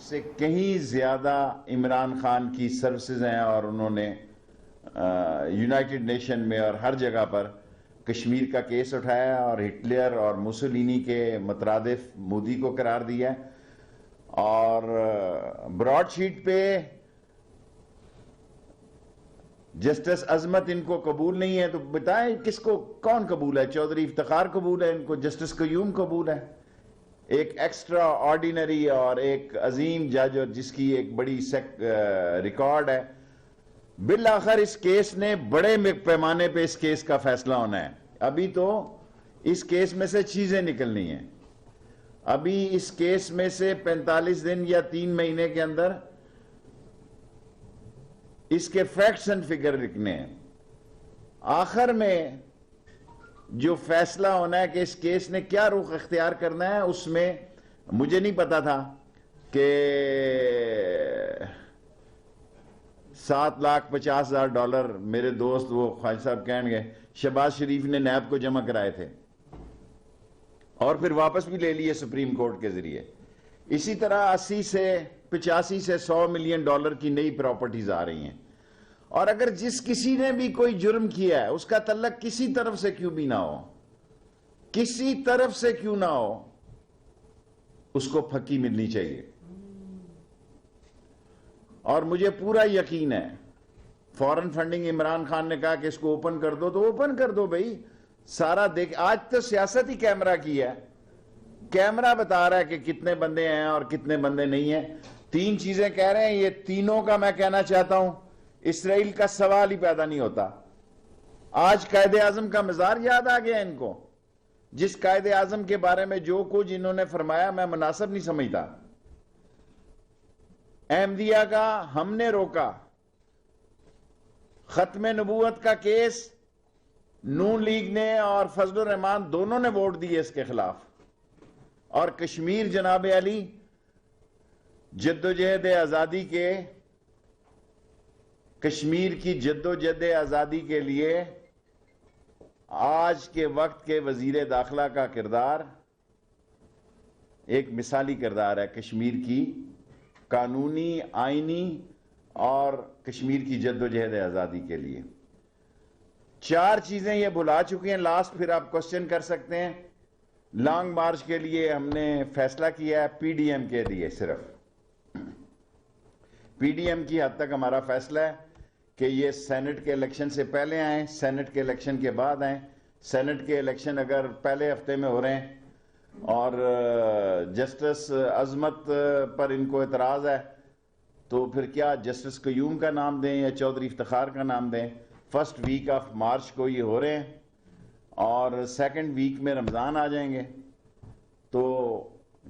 سے کہیں زیادہ عمران خان کی سروسز ہیں اور انہوں نے یونائٹڈ نیشن میں اور ہر جگہ پر کشمیر کا کیس اٹھایا اور ہٹلر اور موسولینی کے مترادف مودی کو قرار دیا ہے. اور براڈ شیٹ پہ جسٹس عظمت ان کو قبول نہیں ہے تو بتائیں کس کو کون قبول ہے؟ چودھری افتخار قبول ہے ان کو، جسٹس قیوم قبول ہے، ایک ایکسٹرا آرڈینری اور ایک عظیم جج اور جس کی ایک بڑی ریکارڈ ہے. بالآخر اس کیس نے بڑے پیمانے پہ اس کیس کا فیصلہ ہونا ہے. ابھی تو اس کیس میں سے چیزیں نکلنی ہیں. ابھی اس کیس میں سے 45 دن یا 3 مہینے کے اندر اس کے فیکٹس اینڈ فگر لکھنے ہیں. آخر میں جو فیصلہ ہونا ہے کہ اس کیس نے کیا رخ اختیار کرنا ہے، اس میں مجھے نہیں پتا تھا کہ $7,50,000 میرے دوست وہ خواجہ صاحب کہنے گے شہباز شریف نے نیب کو جمع کرائے تھے اور پھر واپس بھی لے لیے سپریم کورٹ کے ذریعے. اسی طرح 80 سے 85 سے $100 ملین کی نئی پراپرٹیز آ رہی ہیں. اور اگر جس کسی نے بھی کوئی جرم کیا ہے اس کا تعلق کسی طرف سے کیوں بھی نہ ہو، کسی طرف سے کیوں نہ ہو، اس کو پھکی ملنی چاہیے. اور مجھے پورا یقین ہے فورن فنڈنگ عمران خان نے کہا کہ اس کو اوپن کر دو تو اوپن کر دو بھائی. سارا دیکھ، آج تو سیاست ہی کیمرہ کی ہے. کیمرہ بتا رہا ہے کہ کتنے بندے ہیں اور کتنے بندے نہیں ہیں. 3 چیزیں کہہ رہے ہیں، یہ تینوں کا میں کہنا چاہتا ہوں اسرائیل کا سوال ہی پیدا نہیں ہوتا. آج قائد اعظم کا مزار یاد آ گیا ان کو، جس قائد اعظم کے بارے میں جو کچھ انہوں نے فرمایا میں مناسب نہیں سمجھتا. احمدیہ کا ہم نے روکا، ختم نبوت کا کیس نون لیگ نے اور فضل الرحمان دونوں نے ووٹ دیے اس کے خلاف. اور کشمیر جناب علی جدوجہد آزادی کے، کشمیر کی جدوجہد آزادی کے لیے آج کے وقت کے وزیر داخلہ کا کردار ایک مثالی کردار ہے کشمیر کی قانونی، آئینی اور کشمیر کی جدوجہد آزادی کے لیے. 4 چیزیں یہ بھلا چکے ہیں. لاسٹ پھر آپ کوسچن کر سکتے ہیں. لانگ مارچ کے لیے ہم نے فیصلہ کیا ہے پی ڈی ایم کے لیے، صرف پی ڈی ایم کی حد تک ہمارا فیصلہ ہے کہ یہ سینٹ کے الیکشن سے پہلے آئیں، سینٹ کے الیکشن کے بعد آئیں. سینٹ کے الیکشن اگر پہلے ہفتے میں ہو رہے ہیں اور جسٹس عظمت پر ان کو اعتراض ہے تو پھر کیا جسٹس قیوم کا نام دیں یا چودھری افتخار کا نام دیں؟ 1 ویک آف مارچ کو یہ ہو رہے ہیں اور 2 ویک میں رمضان آ جائیں گے. تو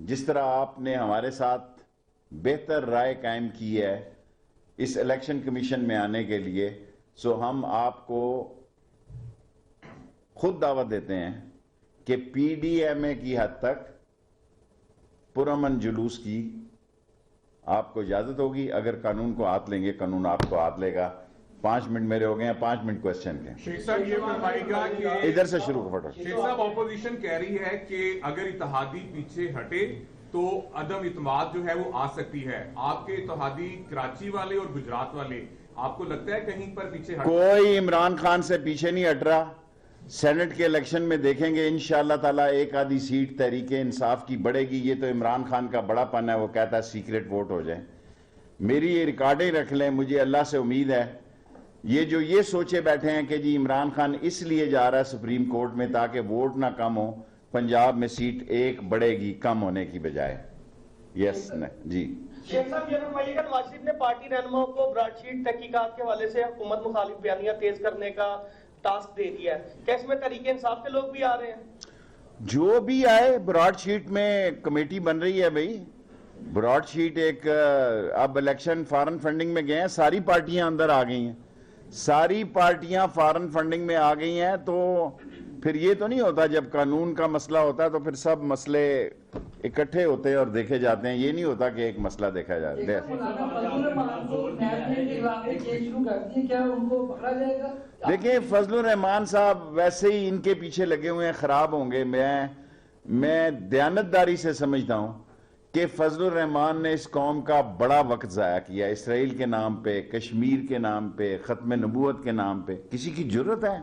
جس طرح آپ نے ہمارے ساتھ بہتر رائے قائم کی ہے اس الیکشن کمیشن میں آنے کے لیے، سو ہم آپ کو خود دعوت دیتے ہیں کہ پی ڈی ایم اے کی حد تک پرامن جلوس کی آپ کو اجازت ہوگی. اگر قانون کو ہاتھ لیں گے قانون آپ کو ہاتھ لے گا. 5 منٹ میرے ہو گئے ہیں، 5 منٹ کوسچن کے. شیخ صاحب یہ فرمائے گا کہ ادھر سے شروع کرو. شیخ صاحب اپوزیشن کہہ رہی ہے کہ اگر اتحادی پیچھے ہٹے تو عدم اعتماد جو ہے وہ آ سکتی ہے. آپ کے اتحادی کراچی والے اور گجرات والے، آپ کو لگتا ہے کہیں پر پیچھے ہٹ؟ کوئی عمران خان سے پیچھے نہیں ہٹ رہا. سینٹ کے الیکشن میں دیکھیں گے انشاءاللہ تعالیٰ ایک آدھی سیٹ تحریک انصاف کی بڑھے گی. یہ تو عمران خان کا بڑا پن ہے، وہ کہتا ہے سیکریٹ ووٹ ہو جائے. میری یہ ریکارڈیں رکھ لیں، مجھے اللہ سے امید ہے یہ جو یہ سوچے بیٹھے ہیں کہ جی عمران خان اس لیے جا رہا ہے سپریم کورٹ میں تاکہ ووٹ نہ کم ہو، پنجاب میں سیٹ ایک بڑھے گی کم ہونے کی بجائے. یس جی شیخ صاحب یہ فرمائیے گا نواز شریف نے پارٹی رہنماؤں کو براڈ شیٹ تحقیقات کے حوالے سے حکومت مخالف بیانیاں تیز کرنے کا ٹاسک دے دیا ہے، کیا اس میں تحریک انصاف کے لوگ بھی آ رہے ہیں؟ جو بھی آئے براڈ شیٹ میں کمیٹی بن رہی ہے بھائی. براڈ شیٹ ایک اب الیکشن فارن فنڈنگ میں گئے ہیں، ساری پارٹیاں اندر آ گئی ہیں، ساری پارٹیاں فارن فنڈنگ میں آ گئی ہیں. تو پھر یہ تو نہیں ہوتا جب قانون کا مسئلہ ہوتا ہے تو پھر سب مسئلے اکٹھے ہوتے ہیں اور دیکھے جاتے ہیں. یہ نہیں ہوتا کہ ایک مسئلہ دیکھا جاتا ہے. دیکھیں فضل الرحمان صاحب ویسے ہی ان کے پیچھے لگے ہوئے ہیں، خراب ہوں گے. میں دیانتداری سے سمجھتا ہوں کہ فضل الرحمان نے اس قوم کا بڑا وقت ضائع کیا، اسرائیل کے نام پہ، کشمیر کے نام پہ، ختم نبوت کے نام پہ. کسی کی جرت ہے،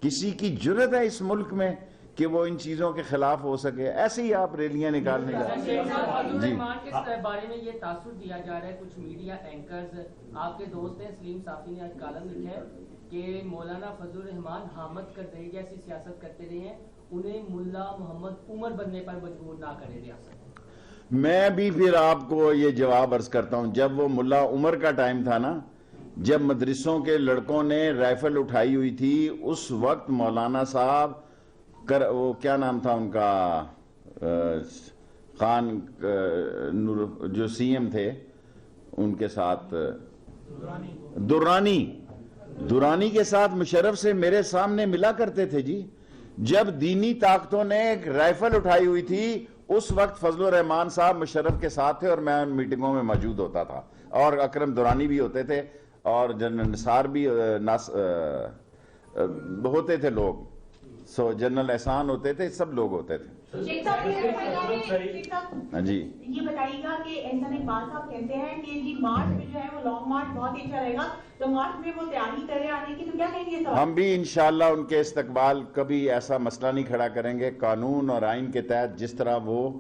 کسی کی جرت ہے اس ملک میں کہ وہ ان چیزوں کے خلاف ہو سکے؟ ایسے ہی آپ ریلیاں نکالنے کا. جی کے بارے میں یہ تاثر دیا جا رہا ہے، کچھ میڈیا اینکرز آپ کے دوست ہیں سلیم صافی نے آج کالم لکھا ہے کہ مولانا فضل الرحمان حامد کرزئی جیسی سیاست کرتے رہے ہیں، انہیں ملا محمد عمر بننے پر مجبور نہ کرے ریاست. میں بھی پھر آپ کو یہ جواب عرض کرتا ہوں، جب وہ ملا عمر کا ٹائم تھا نا، جب مدرسوں کے لڑکوں نے رائفل اٹھائی ہوئی تھی، اس وقت مولانا صاحب وہ کیا نام تھا ان کا، خان جو سی ایم تھے ان کے ساتھ، دورانی کے ساتھ مشرف سے میرے سامنے ملا کرتے تھے جی. جب دینی طاقتوں نے ایک رائفل اٹھائی ہوئی تھی اس وقت فضل الرحمان صاحب مشرف کے ساتھ تھے اور میں ان میٹنگوں میں موجود ہوتا تھا، اور اکرم دورانی بھی ہوتے تھے اور جنرل نثار بھی ہوتے تھے لوگ، جنرل احسان ہوتے تھے، سب لوگ ہوتے تھے. جی یہ بتائیے گا کہ احسان اقبال صاحب کہتے ہیں کہ جی مارچ میں جو ہے وہ لانگ مارچ بہت اچھا رہے گا، تو مارچ میں وہ تیاری کرے آنے کی، تو کیا کہیں گے؟ ہم بھی انشاءاللہ ان کے استقبال کبھی ایسا مسئلہ نہیں کھڑا کریں گے. قانون اور آئین کے تحت جس طرح وہ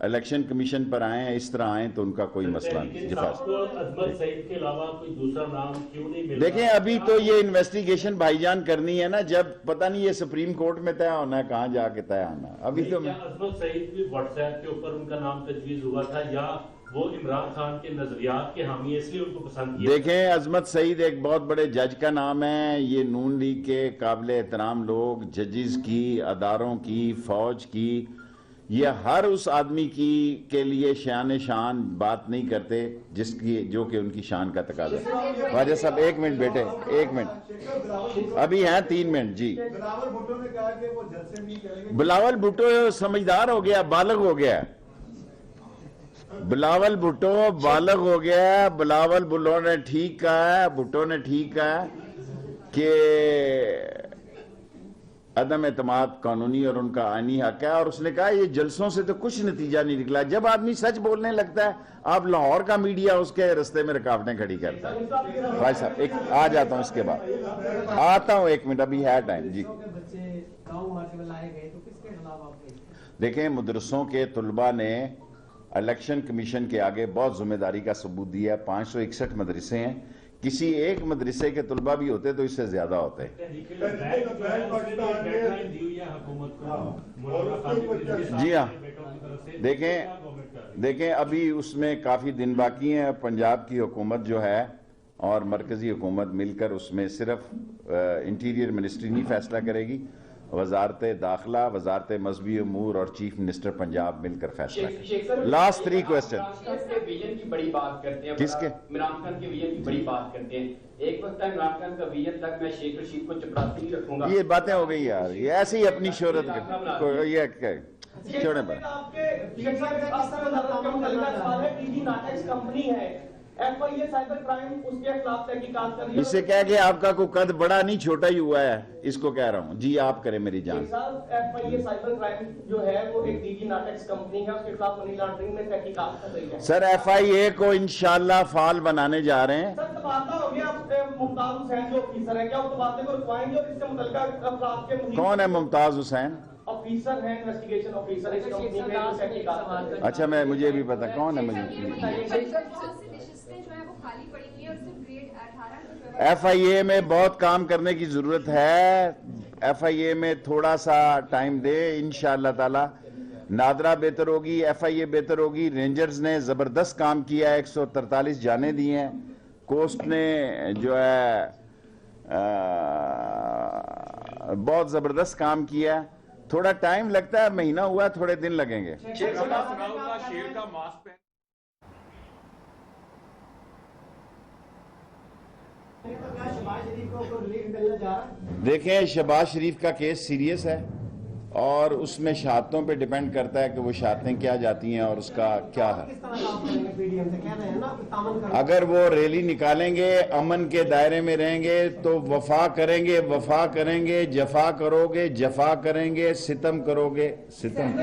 الیکشن کمیشن پر آئے ہیں اس طرح آئیں تو ان کا کوئی مسئلہ نہیں. عظمت سعید کے علاوہ کوئی دوسرا نام کیوں نہیں مل رہا؟ دیکھیں ابھی تو یہ انویسٹیگیشن بھائی جان کرنی ہے نا، جب پتہ نہیں یہ سپریم کورٹ میں طے ہونا ہے، کہاں جا کے طے ہونا ہے. ابھی تو عظمت سعید بھی واٹس ایپ کے اوپر ان کا نام تجویز ہوا تھا، یا وہ عمران خان کے نظریات کے حامی اس لیے ان کو پسند کیا؟ دیکھیں عظمت سعید ایک بہت بڑے جج کا نام ہے، یہ نون لیگ کے قابل احترام لوگ، ججز کی، اداروں کی، فوج کی، یہ ہر اس آدمی کے لیے شان بات نہیں کرتے جو کہ ان کی شان کا تقاضا ہے. خواجہ صاحب ایک منٹ بیٹے، ایک منٹ، ابھی ہیں 3 منٹ. جی بلاول بھٹو نے کہا کہ وہ جلسے نہیں کریں گے. بلاول بھٹو سمجھدار ہو گیا، بالغ ہو گیا. بلاول بھٹو بالغ ہو گیا. بلاول بھٹو نے ٹھیک کہا ہے کہ عدم اعتماد قانونی اور ان کا آئینی حق ہے، اور اس نے کہا یہ جلسوں سے تو کچھ نتیجہ نہیں نکلا. جب آدمی سچ بولنے لگتا ہے، آپ لاہور کا میڈیا اس کے رستے میں رکاوٹیں کھڑی کرتا ہے. بھائی صاحب ایک آ جاتا ہوں، اس کے بعد آتا ہوں، 1 منٹ ابھی ہے ٹائم. جی دیکھیں مدرسوں کے طلباء نے الیکشن کمیشن کے آگے بہت ذمہ داری کا ثبوت دیا. 561 مدرسے ہیں، کسی ایک مدرسے کے طلباء بھی ہوتے تو اس سے زیادہ ہوتے. جی ہاں، دیکھیں ابھی اس میں کافی دن باقی ہیں. پنجاب کی حکومت جو ہے اور مرکزی حکومت مل کر اس میں صرف انٹیریئر منسٹری نہیں فیصلہ کرے گی، وزارت داخلہ، وزارت مذہبی امور اور چیف منسٹر پنجاب مل کر فیصلہ کریں. Last 3 question. ویژن کی بڑی بات کرتے ہیں، کس کے؟ عمران خان کے ویژن کی بڑی بات کرتے ہیں. ایک وقت ہے عمران خان کا ویژن تک میں شیخ رشید کو چپراسی نہیں رکھوں گا. یہ باتیں ہو گئی یار، یہ ایسے ہی اپنی شہرت چھوڑیں پر. آپ کے کمپنی ہے F I A cyber crime, اس کے خلاف تحقیقات کر رہی ہے. اس سے کہہ کہ آپ کا کوئی قد بڑا نہیں چھوٹا ہی ہوا ہے، اس کو کہہ رہا ہوں. جی آپ کریں میری جان. F I A cyber crime جو ہے وہ ایک ڈی جی ناٹکس کمپنی ہے، اس کے خلاف منی لانڈرنگ میں تحقیقات کر رہی ہے. سر ایف آئی اے کو انشاءاللہ فعال بنانے جا رہے ہیں. سر تبادلہ ہو گیا، ممتاز حسین جو آفیسر ہے، کیا وہ تبادلے کو رکوائیں گے؟ اور اس سے متعلقہ افراد کے کون ہے ممتاز حسین؟ آفیسر ہیں، انویسٹیگیشن آفیسر اس کمپنی میں جو تحقیقات کر رہے ہیں. اچھا مجھے بھی پتا کون ہے. مجھے ایف آئی اے میں بہت کام کرنے کی ضرورت ہے. ایف آئی اے میں تھوڑا سا ٹائم دے، انشاءاللہ تعالی نادرا بہتر ہوگی، ایف آئی اے بہتر ہوگی. رینجرز نے زبردست کام کیا ہے، 143 جانیں دی ہیں. کوسٹ نے جو ہے بہت زبردست کام کیا ہے. تھوڑا ٹائم لگتا ہے، مہینہ ہوا، تھوڑے دن لگیں گے. شیر کا ماسک پہن دیکھیں شہباز شریف کا کیس سیریس ہے اور اس میں شہادتوں پہ ڈیپینڈ کرتا ہے کہ وہ شہادتیں کیا جاتی ہیں اور اس کا کیا ہے. اگر وہ ریلی نکالیں گے، امن کے دائرے میں رہیں گے تو وفا کریں گے، جفا کرو گے، جفا کریں گے، ستم کرو گے، ستم.